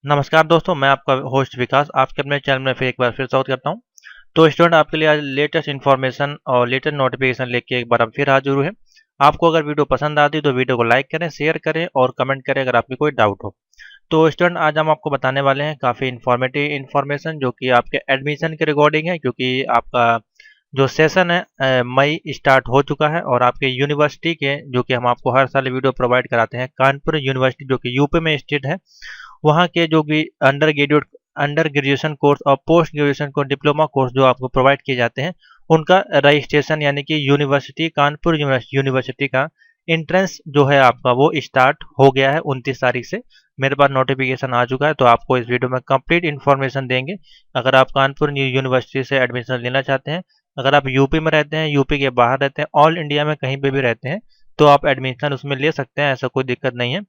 नमस्कार दोस्तों, मैं आपका होस्ट विकास आपके अपने चैनल में फिर एक बार फिर स्वागत करता हूं। तो स्टूडेंट, आपके लिए आज लेटेस्ट इन्फॉर्मेशन और लेटेस्ट नोटिफिकेशन लेके एक बार हम फिर हाजिर हुए हैं। आपको अगर वीडियो पसंद आती है तो वीडियो को लाइक करें, शेयर करें और कमेंट करें अगर आपकी कोई डाउट हो। तो स्टूडेंट, आज हम आपको बताने वाले हैं काफ़ी इन्फॉर्मेटिव इन्फॉर्मेशन जो कि आपके एडमिशन के रिगार्डिंग है, क्योंकि आपका जो सेशन है मई स्टार्ट हो चुका है और आपके यूनिवर्सिटी के जो कि हम आपको हर साल वीडियो प्रोवाइड कराते हैं, कानपुर यूनिवर्सिटी जो कि यूपी में स्थित है, वहाँ के जो भी अंडर ग्रेजुएशन कोर्स और पोस्ट ग्रेजुएशन को डिप्लोमा कोर्स जो आपको प्रोवाइड किए जाते हैं, उनका रजिस्ट्रेशन यानी कि यूनिवर्सिटी कानपुर यूनिवर्सिटी का एंट्रेंस जो है आपका वो स्टार्ट हो गया है 29 तारीख से। मेरे पास नोटिफिकेशन आ चुका है, तो आपको इस वीडियो में कंप्लीट इन्फॉर्मेशन देंगे। अगर आप कानपुर यूनिवर्सिटी से एडमिशन लेना चाहते हैं, अगर आप यूपी में रहते हैं, यूपी के बाहर रहते हैं, ऑल इंडिया में कहीं पे भी रहते हैं, तो आप एडमिशन उसमें ले सकते हैं, ऐसा कोई दिक्कत नहीं है।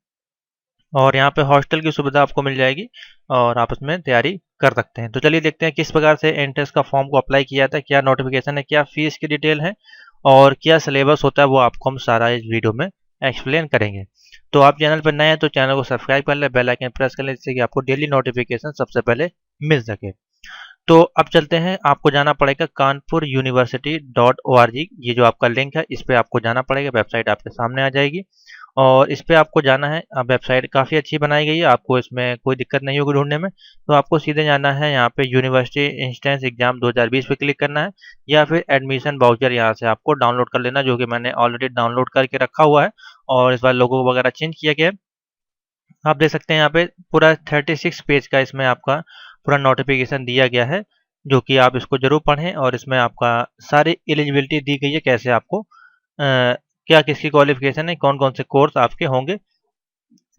और यहाँ पे हॉस्टल की सुविधा आपको मिल जाएगी और आप उसमें तैयारी कर सकते हैं। तो चलिए देखते हैं किस प्रकार से एंट्रेंस का फॉर्म को अप्लाई किया जाता है, क्या नोटिफिकेशन है, क्या फीस की डिटेल है और क्या सिलेबस होता है, वो आपको हम सारा इस वीडियो में एक्सप्लेन करेंगे। तो आप चैनल पर नए हैं तो चैनल को सब्सक्राइब कर लें, बेल आइकन प्रेस कर लें, जिससे कि आपको डेली नोटिफिकेशन सबसे पहले मिल सके। तो अब चलते हैं, आपको जाना पड़ेगा कानपुर यूनिवर्सिटी .org, ये जो आपका लिंक है इस पे आपको जाना पड़ेगा। वेबसाइट आपके सामने आ जाएगी और इस पे आपको जाना है। वेबसाइट काफ़ी अच्छी बनाई गई है, आपको इसमें कोई दिक्कत नहीं होगी ढूंढने में। तो आपको सीधे जाना है यहाँ पे यूनिवर्सिटी इंस्टेंस एग्जाम 2020 पे क्लिक करना है, या फिर एडमिशन वाउचर यहाँ से आपको डाउनलोड कर लेना, जो कि मैंने ऑलरेडी डाउनलोड करके रखा हुआ है और इस बार लोगो वगैरह चेंज किया गया है। आप देख सकते हैं यहाँ पे पूरा 36 पेज का इसमें आपका पूरा नोटिफिकेशन दिया गया है, जो कि आप इसको जरूर पढ़ें। और इसमें आपका सारी एलिजिबिलिटी दी गई है, कैसे आपको क्या किसकी क्वालिफिकेशन है, कौन कौन से कोर्स आपके होंगे,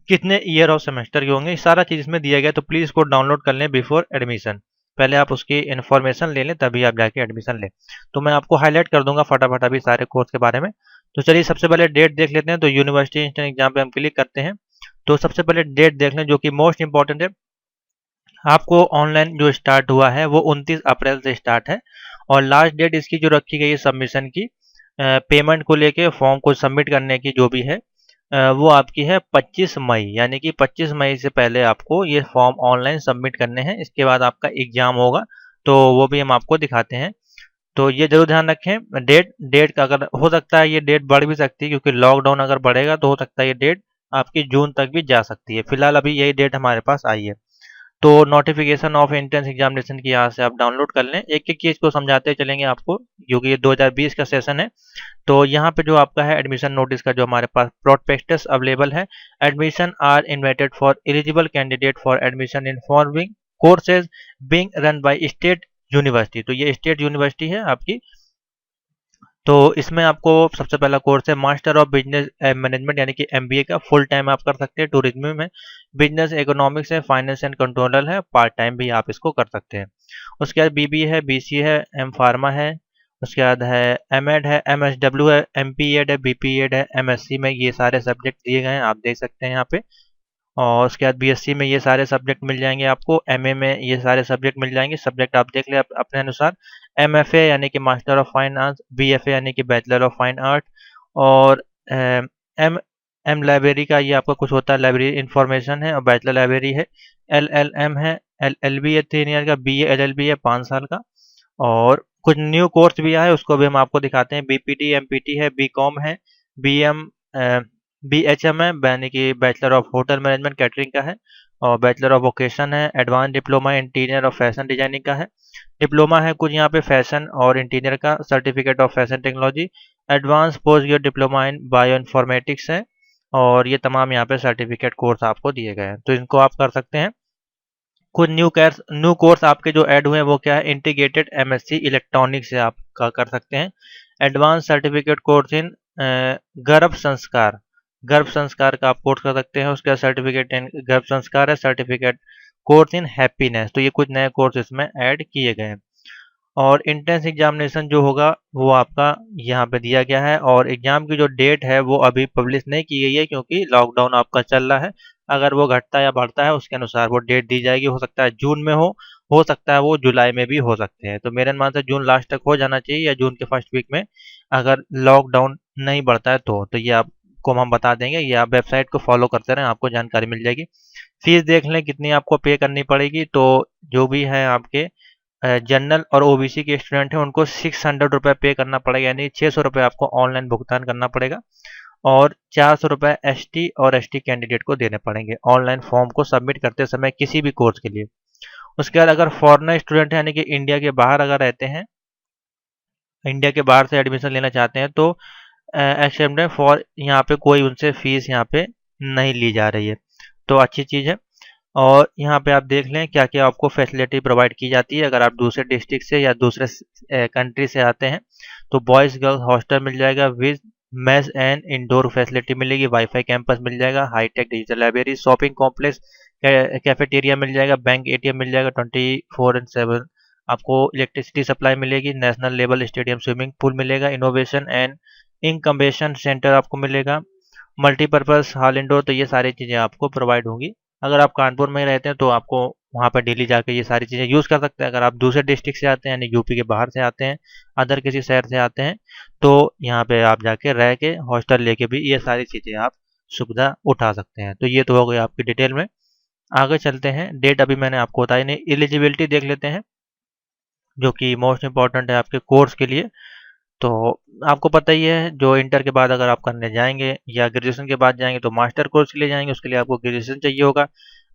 कितने ईयर और सेमेस्टर के होंगे, सारा चीज़ इसमें दिया गया है। तो प्लीज़ इसको डाउनलोड कर लें बिफोर एडमिशन, पहले आप उसकी इन्फॉर्मेशन ले लें तभी आप जाके एडमिशन लें। तो मैं आपको हाईलाइट कर दूंगा फटाफट अभी सारे कोर्स के बारे में। तो चलिए सबसे पहले डेट देख लेते हैं। तो यूनिवर्सिटी इंस्टेंट एग्जाम पे हम क्लिक करते हैं, तो सबसे पहले डेट देख लें जो कि मोस्ट इंपॉर्टेंट है। आपको ऑनलाइन जो स्टार्ट हुआ है वो 29 अप्रैल से स्टार्ट है और लास्ट डेट इसकी जो रखी गई है सबमिशन की, पेमेंट को लेके फॉर्म को सबमिट करने की जो भी है, वो आपकी है 25 मई, यानी कि 25 मई से पहले आपको ये फॉर्म ऑनलाइन सबमिट करने हैं। इसके बाद आपका एग्जाम होगा, तो वो भी हम आपको दिखाते हैं। तो ये जरूर ध्यान रखें, डेट डेट का अगर हो सकता है ये डेट बढ़ भी सकती है, क्योंकि लॉकडाउन अगर बढ़ेगा तो हो सकता है ये डेट आपकी जून तक भी जा सकती है। फिलहाल अभी यही डेट हमारे पास आई है। तो नोटिफिकेशन ऑफ एंट्रेंस एग्जामिनेशन की यहाँ से आप डाउनलोड कर लें। एक एक चीज़ को समझाते चलेंगे आपको, क्योंकि ये 2020 का सेशन है। तो यहाँ पे जो आपका है एडमिशन नोटिस का जो हमारे पास प्रोस्पेक्टस अवेलेबल है, admission are invited for eligible candidate for admission in following courses being run by state university. तो ये स्टेट यूनिवर्सिटी है आपकी। तो इसमें आपको सबसे पहला कोर्स है मास्टर ऑफ बिजनेस मैनेजमेंट, यानी कि एमबीए का फुल टाइम आप कर सकते हैं। टूरिज्म में बिजनेस इकोनॉमिक्स है, फाइनेंस एंड कंट्रोलर है, पार्ट टाइम भी आप इसको कर सकते हैं। उसके बाद बीबीए है, बीसीए है, एम फार्मा है, उसके बाद है एमएड है, एमएसडब्ल्यू है, एमपीएड है, बीपीएड है, एमएससी में ये सारे सब्जेक्ट दिए गए हैं, आप देख सकते हैं यहाँ पे। और उसके बाद बीएससी में ये सारे सब्जेक्ट मिल जाएंगे आपको, एमए में ये सारे सब्जेक्ट मिल जाएंगे। सब्जेक्ट आप देख ले अपने अनुसार। एमएफए यानी कि master of fine arts, BFA यानी कि बैचलर ऑफ फाइन आर्ट, और एम एम लाइब्रेरी का ये आपका कुछ होता है, लाइब्रेरी इंफॉर्मेशन है और बैचलर लाइब्रेरी है। एलएलएम है, एलएलबी है 3 ईयर का, बीए एलएलबी है 5 साल का। और कुछ न्यू कोर्स भी आया है, उसको भी हम आपको दिखाते हैं। बीपीटी एमपीटी है, बीकॉम है, बीएम बीएचएम है, यानी कि bachelor of hotel management catering का है, और बैचलर ऑफ वोकेशन है, एडवांस डिप्लोमा इंटीरियर और फैशन डिजाइनिंग का है। डिप्लोमा है कुछ यहाँ पे फैशन और इंटीरियर का, certificate of fashion technology, advance post graduate diploma in bio informatics है। और ये तमाम यहाँ पे सर्टिफिकेट कोर्स आपको दिए गए हैं, तो इनको आप कर सकते हैं। कुछ न्यू कोर्स आपके जो ऐड हुए हैं वो क्या है, इंटीग्रेटेड एमएससी इलेक्ट्रॉनिक्स से आप का कर सकते हैं। एडवांस सर्टिफिकेट कोर्स इन गर्भ संस्कार, गर्भ संस्कार का आप कोर्स कर सकते हैं। उसके बाद सर्टिफिकेट इन गर्भ संस्कार है, सर्टिफिकेट कोर्स इन हैप्पीनेस। तो ये कुछ नए कोर्स इसमें ऐड किए गए हैं। और इंट्रेंस एग्जामिनेशन जो होगा वो आपका यहाँ पे दिया गया है, और एग्जाम की जो डेट है वो अभी पब्लिश नहीं की गई है, क्योंकि लॉकडाउन आपका चल रहा है। अगर वो घटता या बढ़ता है उसके अनुसार वो डेट दी जाएगी। हो सकता है जून में हो सकता है वो जुलाई में भी हो सकते हैं। तो मेरे अनुमान से जून लास्ट तक हो जाना चाहिए या जून के फर्स्ट वीक में, अगर लॉकडाउन नहीं बढ़ता है तो ये आपको हम बता देंगे। ये आप वेबसाइट को फॉलो करते रहें, आपको जानकारी मिल जाएगी। फीस देख लें कितनी आपको पे करनी पड़ेगी। तो जो भी है आपके जनरल और ओबीसी के स्टूडेंट हैं उनको 600 रुपये पे करना पड़ेगा, यानी 600 रुपये आपको ऑनलाइन भुगतान करना पड़ेगा। और 400 रुपये एसटी और एसटी कैंडिडेट को देने पड़ेंगे ऑनलाइन फॉर्म को सबमिट करते समय किसी भी कोर्स के लिए। उसके बाद अगर फॉरेनर स्टूडेंट है यानी कि इंडिया के बाहर अगर रहते हैं, इंडिया के बाहर से एडमिशन लेना चाहते हैं, तो एक्सेप्टेड फॉर यहाँ पे कोई उनसे फीस यहाँ पे नहीं ली जा रही है, तो अच्छी चीज़ है। और यहाँ पे आप देख लें क्या क्या आपको फैसिलिटी प्रोवाइड की जाती है। अगर आप दूसरे डिस्ट्रिक्ट से या दूसरे कंट्री से आते हैं तो बॉयज़ गर्ल्स हॉस्टल मिल जाएगा with mess and indoor facility मिलेगी, वाईफाई कैंपस मिल जाएगा, hi tech digital library, shopping complex, cafeteria मिल जाएगा, बैंक एटीएम मिल जाएगा 24/7, आपको इलेक्ट्रिसिटी सप्लाई मिलेगी, national level stadium swimming pool मिलेगा, इनोवेशन एंड इंकम्बेशन सेंटर आपको मिलेगा, मल्टीपर्पज़ हॉल इंडोर। तो ये सारी चीज़ें आपको प्रोवाइड होंगी। अगर आप कानपुर में ही रहते हैं तो आपको वहाँ पर डेली जाकर ये सारी चीज़ें यूज़ कर सकते हैं। अगर आप दूसरे डिस्ट्रिक्ट से आते हैं यानी यूपी के बाहर से आते हैं, अदर किसी शहर से आते हैं, तो यहाँ पे आप जाके रह के हॉस्टल लेके भी ये सारी चीज़ें आप सुविधा उठा सकते हैं। तो ये तो हो गई आपकी डिटेल में। आगे चलते हैं, डेट अभी मैंने आपको बताई नहीं, एलिजिबिलिटी देख लेते हैं जो कि मोस्ट इम्पॉर्टेंट है आपके कोर्स के लिए। तो आपको पता ही है जो इंटर के बाद अगर आप करने जाएंगे या ग्रेजुएशन के बाद जाएंगे तो मास्टर कोर्स के लिए जाएंगे, उसके लिए आपको ग्रेजुएशन चाहिए होगा।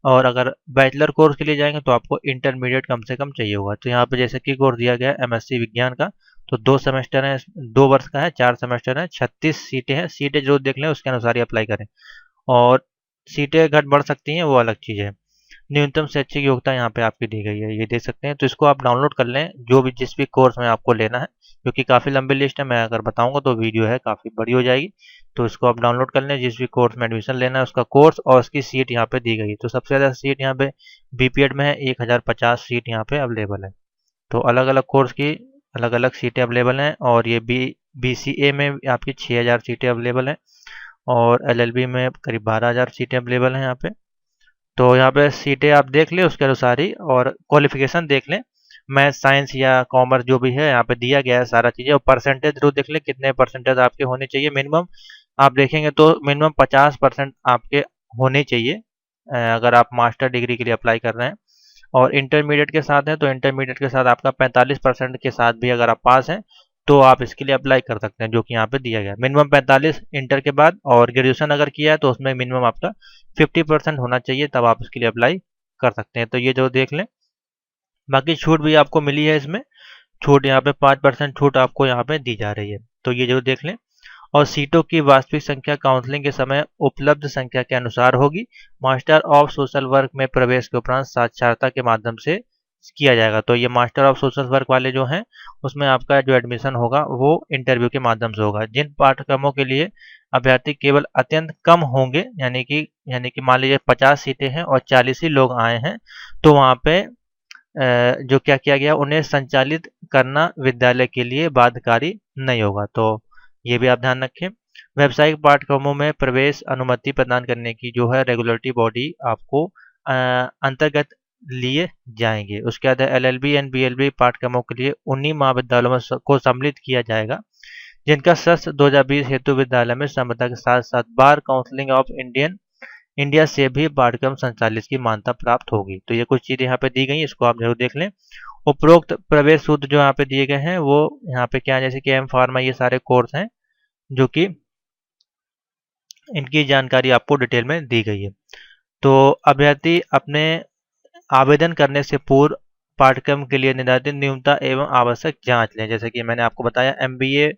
और अगर बैचलर कोर्स के लिए जाएंगे तो आपको इंटरमीडिएट कम से कम चाहिए होगा। तो यहाँ पे जैसे कि कोर्स दिया गया है एमएससी विज्ञान का, तो 2 सेमेस्टर है, 2 वर्ष का है, 4 सेमेस्टर है, 36 सीटें हैं। सीटें जो देख लें उसके अनुसार ही अप्लाई करें, और सीटें घट बढ़ सकती हैं वो अलग चीज़ है। न्यूनतम शैक्षिक योग्यता यहाँ पे आपकी दी गई है, ये देख सकते हैं। तो इसको आप डाउनलोड कर लें जो भी जिस भी कोर्स में आपको लेना है, क्योंकि काफ़ी लंबी लिस्ट है, मैं अगर बताऊंगा तो वीडियो है काफ़ी बड़ी हो जाएगी। तो इसको आप डाउनलोड कर लें, जिस भी कोर्स में एडमिशन लेना है उसका कोर्स और उसकी सीट यहाँ पे दी गई है। तो सबसे ज़्यादा सीट यहाँ पे बीपीएड में है, 1050 सीट यहाँ पे अवेलेबल है। तो अलग अलग कोर्स की अलग अलग सीटें अवेलेबल हैं। और ये बीसीए में आपकी 6000 सीटें अवेलेबल हैं, और एलएलबी में करीब 12000 सीटें अवेलेबल हैं यहाँ पे। तो यहाँ पे सीटें आप देख लें उसके अनुसार ही, और क्वालिफिकेशन देख लें, मैथ साइंस या कॉमर्स जो भी है यहाँ पे दिया गया है सारा चीज़ें। और परसेंटेज जरूर देख लें कितने परसेंटेज आपके होने चाहिए मिनिमम। आप देखेंगे तो मिनिमम 50% आपके होने चाहिए अगर आप मास्टर डिग्री के लिए अप्लाई कर रहे हैं। और इंटरमीडिएट के साथ हैं तो इंटरमीडिएट के साथ आपका 45% के साथ भी अगर आप पास हैं तो आप इसके लिए अप्लाई कर सकते हैं, जो कि यहाँ पे दिया गया है मिनिमम 45 इंटर के बाद। और ग्रेजुएशन अगर किया है तो उसमें मिनिमम आपका 50% होना चाहिए, तब आप इसके लिए अप्लाई कर सकते हैं। तो ये जो देख लें, बाकी छूट भी आपको मिली है इसमें। छूट यहाँ पे 5% छूट आपको यहाँ पे दी जा रही है, तो ये जो देख लें। और सीटों की वास्तविक संख्या काउंसलिंग के समय उपलब्ध संख्या के अनुसार होगी। मास्टर ऑफ सोशल वर्क में प्रवेश के उपरांत साक्षरता के माध्यम से किया जाएगा। तो ये मास्टर ऑफ सोशल वर्क वाले जो हैं उसमें आपका जो एडमिशन होगा वो इंटरव्यू के माध्यम से होगा। जिन पाठ्यक्रमों के लिए अभ्यर्थी केवल अत्यंत कम होंगे, यानी कि मान लीजिए 50 सीटें हैं और 40 ही लोग आए हैं, तो वहाँ पे जो क्या किया गया, उन्हें संचालित करना विद्यालय के लिए बाध्यकारी नहीं होगा। तो ये भी आप ध्यान रखें। व्यावसायिक पाठ्यक्रमों में प्रवेश अनुमति प्रदान करने की जो है रेगुलेटरी बॉडी आपको अंतर्गत लिए जाएंगे। उसके बाद एलएलबी एंड बीएलबी पाठ्यक्रमों के लिए उन्हीं महाविद्यालयों में को सम्मिलित किया जाएगा जिनका सत्र 2020 हेतु विद्यालय में संबद्धता के साथ साथ बार काउंसिलिंग ऑफ इंडिया से भी पाठ्यक्रम संचालित की मान्यता प्राप्त होगी। तो ये कुछ चीज़ें यहाँ पे दी गई, इसको आप जरूर देख लें। उपरोक्त प्रवेश सूत्र जो यहाँ पे दिए गए हैं वो यहाँ पे क्या है, जैसे कि एम फार्मा, ये सारे कोर्स हैं जो कि इनकी जानकारी आपको डिटेल में दी गई है। तो अभ्यर्थी अपने आवेदन करने से पूर्व पाठ्यक्रम के लिए निर्धारित न्यूनतम एवं आवश्यक जांच लें। जैसे कि मैंने आपको बताया एमबीए,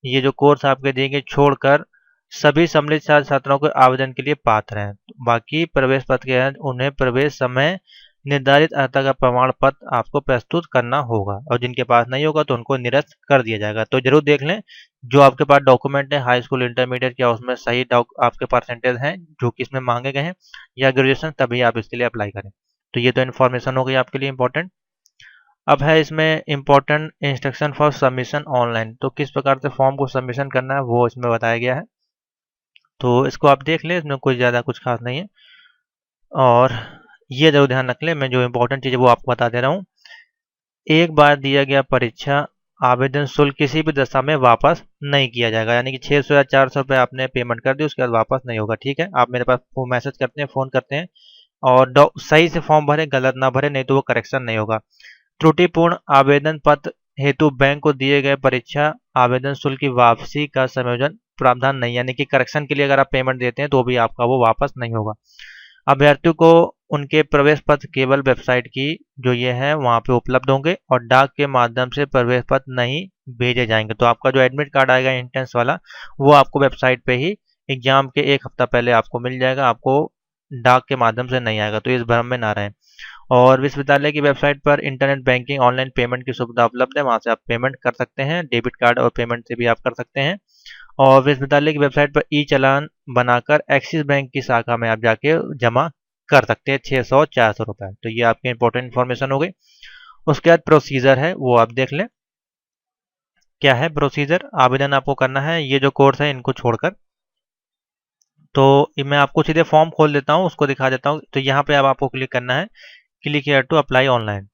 ये जो कोर्स आपके देंगे छोड़कर सभी सम्मिलित छात्र छात्राओं को आवेदन के लिए पात्र हैं। बाकी प्रवेश पत्र के अंदर उन्हें प्रवेश समय निर्धारित अर्हता का प्रमाण पत्र आपको प्रस्तुत करना होगा, और जिनके पास नहीं होगा तो उनको निरस्त कर दिया जाएगा। तो जरूर देख लें जो आपके पास डॉक्यूमेंट है, हाई स्कूल इंटरमीडिएट क्या उसमें सही आपके परसेंटेज हैं जो कि इसमें मांगे गए हैं, या ग्रेजुएशन, तभी आप इसके लिए अप्लाई करें। तो ये तो इन्फॉर्मेशन हो गई आपके लिए इंपॉर्टेंट। अब है इसमें important instruction for submission online. तो किस प्रकार से फॉर्म को सबमिशन करना है वो इसमें बताया गया है, तो इसको आप देख लें, इसमें कोई ज़्यादा कुछ खास नहीं है। और ये जरूर ध्यान रख लें, मैं जो इंपॉर्टेंट चीज़ है वो आपको बता दे रहा हूँ। एक बार दिया गया परीक्षा आवेदन शुल्क किसी भी दशा में वापस नहीं किया जाएगा, यानी कि 600 या 400 रुपये आपने पेमेंट कर दी उसके बाद वापस नहीं होगा। ठीक है, आप मेरे पास मैसेज करते हैं, फ़ोन करते हैं और सही से फॉर्म भरें, गलत ना भरें, नहीं तो वो करेक्शन नहीं होगा। त्रुटिपूर्ण आवेदन पत्र हेतु बैंक को दिए गए परीक्षा आवेदन शुल्क की वापसी का संयोजन प्रावधान नहीं, यानी कि करेक्शन के लिए अगर आप पेमेंट देते हैं तो भी आपका वो वापस नहीं होगा। अभ्यर्थियों को उनके प्रवेश पत्र केवल वेबसाइट की जो ये है वहाँ पे उपलब्ध होंगे और डाक के माध्यम से प्रवेश पत्र नहीं भेजे जाएंगे। तो आपका जो एडमिट कार्ड आएगा एंट्रेंस वाला, वो आपको वेबसाइट पे ही एग्जाम के एक हफ्ता पहले आपको मिल जाएगा, आपको डाक के माध्यम से नहीं आएगा। तो इस भ्रम में ना रहें। और विश्वविद्यालय की वेबसाइट पर इंटरनेट बैंकिंग ऑनलाइन पेमेंट की सुविधा उपलब्ध है, वहाँ से आप पेमेंट कर सकते हैं, डेबिट कार्ड और पेमेंट से भी आप कर सकते हैं। और विश्वविद्यालय की वेबसाइट पर ई चालान बनाकर एक्सिस बैंक की शाखा में आप जाके जमा कर सकते हैं 600-400 रुपए। तो ये आपकी इंपॉर्टेंट इन्फॉर्मेशन हो गई। उसके बाद प्रोसीजर है वो आप देख लें। क्या है प्रोसीजर? आवेदन आपको करना है ये जो कोर्स है इनको छोड़कर। तो मैं आपको सीधे फॉर्म खोल देता हूँ, उसको दिखा देता हूँ। तो यहाँ पे अब आपको क्लिक करना है, click here to apply online.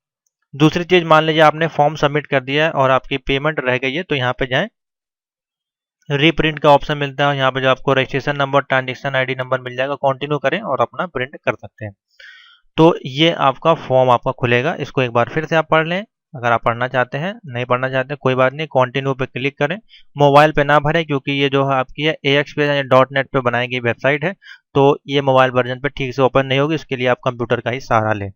दूसरी चीज, मान लीजिए आपने फॉर्म सबमिट कर दिया है और आपकी पेमेंट रह गई है, तो यहाँ पे जाएं, रीप्रिंट का ऑप्शन मिलता है। यहाँ पे जो आपको registration number, transaction ID number मिल जाएगा, कंटिन्यू करें और अपना प्रिंट कर सकते हैं। तो ये आपका फॉर्म आपका खुलेगा, इसको एक बार फिर से आप पढ़ लें। अगर आप पढ़ना चाहते हैं, नहीं पढ़ना चाहते कोई बात नहीं, कंटिन्यू पे क्लिक करें। मोबाइल पे ना भरें क्योंकि ये जो है आपकी है AXP या .NET पे बनाई गई वेबसाइट है, तो ये मोबाइल वर्जन पे ठीक से ओपन नहीं होगी, इसके लिए आप कंप्यूटर का ही सहारा लें।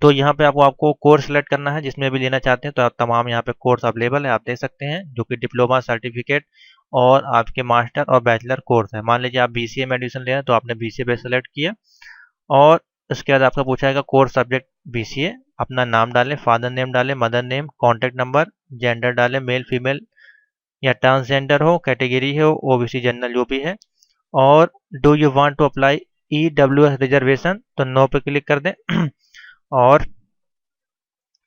तो यहाँ पे आपको कोर्स सेलेक्ट करना है जिसमें भी लेना चाहते हैं, तो आप तमाम यहाँ पे कोर्स अवेलेबल है, आप देख सकते हैं, जो कि डिप्लोमा, सर्टिफिकेट और आपके मास्टर और बैचलर कोर्स है। मान लीजिए आप BCA में एडमिशन ले रहे हैं तो आपने BCA पे सेलेक्ट किया और उसके बाद आपका पूछाएगा कोर्स सब्जेक्ट BCA, अपना नाम डालें, फादर नेम डालें, mother name, contact number, gender डालें, मेल फीमेल या ट्रांसजेंडर हो, कैटेगरी हो OBC जनरल जो भी है, और do you want to apply EWS reservation, तो नो पे क्लिक कर दें। और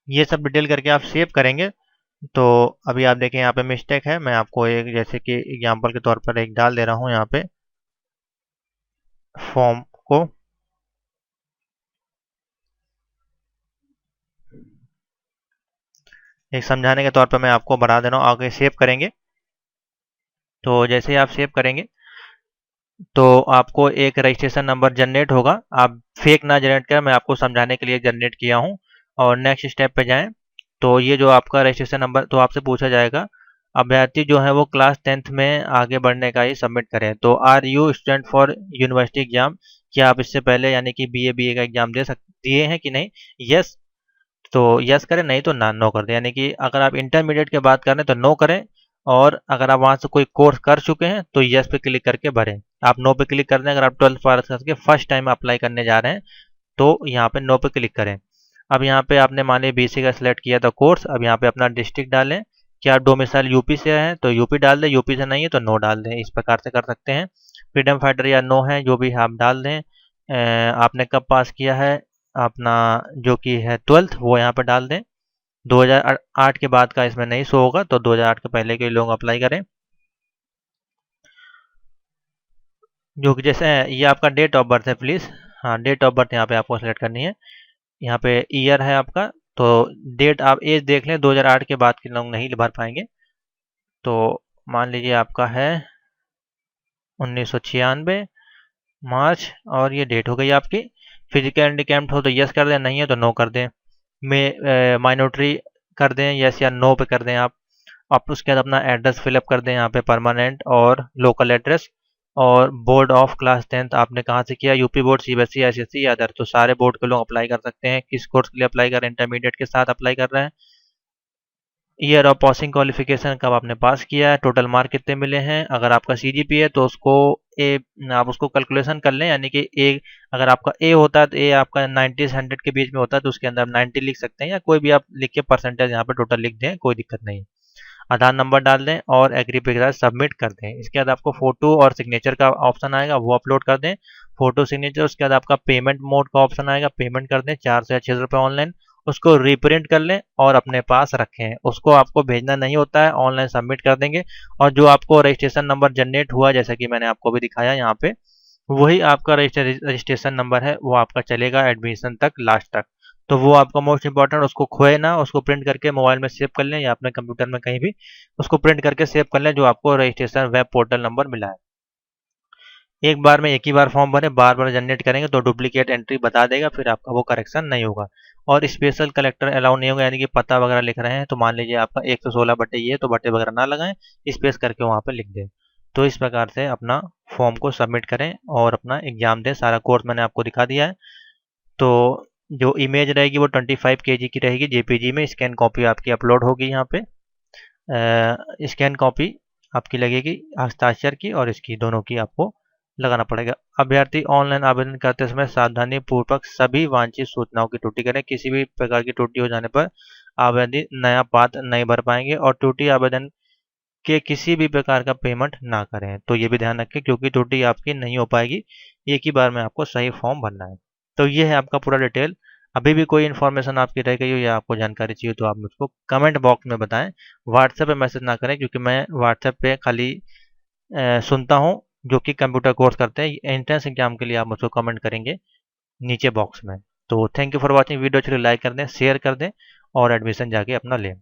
ये सब डिटेल करके आप सेव करेंगे। तो अभी आप देखें यहाँ पे मिस्टेक है, मैं आपको एक जैसे कि एग्जांपल के तौर पर एक डाल दे रहा हूँ यहाँ पे फॉर्म को। एक समझाने के तौर पर मैं आपको बढ़ा दे रहा हूँ, आगे सेव करेंगे। तो जैसे ही आप सेव करेंगे तो आपको एक रजिस्ट्रेशन नंबर जनरेट होगा, आप फेक ना जनरेट करें, मैं आपको समझाने के लिए जनरेट किया हूँ। और नेक्स्ट स्टेप पे जाएं, तो ये जो आपका रजिस्ट्रेशन नंबर, तो आपसे पूछा जाएगा अभ्यर्थी जो है वो क्लास 10th में आगे बढ़ने का ही सबमिट करें। तो are you student for university exam, क्या आप इससे पहले यानी कि BA का एग्जाम दिए हैं कि नहीं? यस, तो यस करें, नहीं तो ना नो कर दें। यानी कि अगर आप इंटरमीडिएट की बात करें तो नो करें, और अगर आप वहां से कोई कोर्स कर चुके हैं तो यस पे क्लिक करके भरें। आप नो पे क्लिक कर दें अगर आप 12th पास करके फर्स्ट टाइम अप्लाई करने जा रहे हैं, तो यहाँ पे नो पे क्लिक करें। अब यहाँ पे आपने मान लीजिए BC का सिलेक्ट किया था कोर्स, अब यहाँ पे अपना डिस्ट्रिक्ट डालें। क्या आप डोमिसाइल यूपी से हैं तो यूपी डाल दें, यूपी से नहीं है तो नो डाल दें, इस प्रकार से कर सकते हैं। फ्रीडम फाइटर या नो है जो भी आप डाल दें। आपने कब पास किया है, अपना जो कि है 12th वो यहाँ पे डाल दें। 2008 के बाद का इसमें नहीं शो होगा, तो 2008 के पहले के लोग अप्लाई करें। जो कि जैसे ये आपका डेट ऑफ बर्थ है प्लीज़, हाँ डेट ऑफ बर्थ यहाँ पे आपको सेलेक्ट करनी है। यहाँ पे ईयर है आपका, तो डेट आप एज देख लें, 2008 के बाद के लोग नहीं भर पाएंगे। तो मान लीजिए आपका है 1996 मार्च, और ये डेट हो गई आपकी। फिजिकल हैंडीकैप्ड हो तो यस कर दें, नहीं है तो नो कर दें। माइनॉरिटी कर दें, यस या नो पे कर दें आप उसके बाद अपना एड्रेस फिलअप कर दें यहाँ पे, परमानेंट और लोकल एड्रेस। और बोर्ड ऑफ क्लास 10th आपने कहाँ से किया, यूपी बोर्ड, CBSE, ICSE या अदर, तो सारे बोर्ड के लोग अप्लाई कर सकते हैं। किस कोर्स के लिए अप्लाई कर रहे हैं, इंटरमीडिएट के साथ अप्लाई कर रहे हैं। ईयर ऑफ पासिंग क्वालिफिकेशन, कब आपने पास किया है, टोटल मार्क कितने मिले हैं। अगर आपका CGPA है तो उसको ए आप उसको कैलकुलेशन कर लें, यानी कि ए अगर आपका ए होता है तो ए आपका 90 से 100 के बीच में होता है, तो उसके अंदर 90 लिख सकते हैं, या कोई भी आप लिख के परसेंटेज यहाँ पर टोटल लिख दें, कोई दिक्कत नहीं। आधार नंबर डाल दें और एग्री पे के साथ सबमिट कर दें। इसके बाद आपको फोटो और सिग्नेचर का ऑप्शन आएगा, वो अपलोड कर दें, फोटो सिग्नेचर। उसके बाद आपका पेमेंट मोड का ऑप्शन आएगा, पेमेंट कर दें 400 या 600 रुपये ऑनलाइन, उसको रिप्रिंट कर लें और अपने पास रखें। उसको आपको भेजना नहीं होता है, ऑनलाइन सबमिट कर देंगे। और जो आपको रजिस्ट्रेशन नंबर जनरेट हुआ, जैसा कि मैंने आपको भी दिखाया यहाँ पे, वही आपका रजिस्ट्रेशन नंबर है, वो आपका चलेगा एडमिशन तक, लास्ट तक। तो वो आपका मोस्ट इंपॉर्टेंट, उसको खोए ना, उसको प्रिंट करके मोबाइल में सेव कर लें या अपने कंप्यूटर में कहीं भी उसको प्रिंट करके सेव कर लें, जो आपको रजिस्ट्रेशन वेब पोर्टल नंबर मिला है। एक बार में एक ही बार फॉर्म भरें, बार बार जनरेट करेंगे तो डुप्लीकेट एंट्री बता देगा, फिर आपका वो करेक्शन नहीं होगा। और स्पेशल कलेक्टर अलाउ नहीं होगा, यानी कि पता वगैरह लिख रहे हैं तो मान लीजिए आपका 116 बटे ये, तो बटे वगैरह ना लगाएं, स्पेस करके वहाँ पे लिख दें। तो इस प्रकार से अपना फॉर्म को सबमिट करें और अपना एग्जाम दें। सारा कोर्स मैंने आपको दिखा दिया है। तो जो इमेज रहेगी वो 25 kg की रहेगी जेपीजी में। स्कैन कॉपी आपकी अपलोड होगी यहाँ पे। स्कैन कॉपी आपकी लगेगी हस्ताक्षर की और इसकी, दोनों की आपको लगाना पड़ेगा। अभ्यर्थी ऑनलाइन आवेदन करते समय सावधानी पूर्वक सभी वांछित सूचनाओं की त्रुटि करें। किसी भी प्रकार की त्रुटि हो जाने पर आवेदन नया पात्र नहीं भर पाएंगे और त्रुटि आवेदन के किसी भी प्रकार का पेमेंट ना करें। तो ये भी ध्यान रखें, क्योंकि त्रुटि आपकी नहीं हो पाएगी, एक ही बार में आपको सही फॉर्म भरना है। तो ये है आपका पूरा डिटेल। अभी भी कोई इन्फॉर्मेशन आपकी रह गई हो या आपको जानकारी चाहिए तो आप मुझको कमेंट बॉक्स में बताएं। व्हाट्सएप पे मैसेज ना करें, क्योंकि मैं व्हाट्सएप पे खाली सुनता हूँ जो कि कंप्यूटर कोर्स करते हैं। एंट्रेंस एग्जाम के लिए आप मुझको कमेंट करेंगे नीचे बॉक्स में। तो thank you for watching. Video अच्छी लाइक कर दें, शेयर कर दें और एडमिशन जाके अपना लें।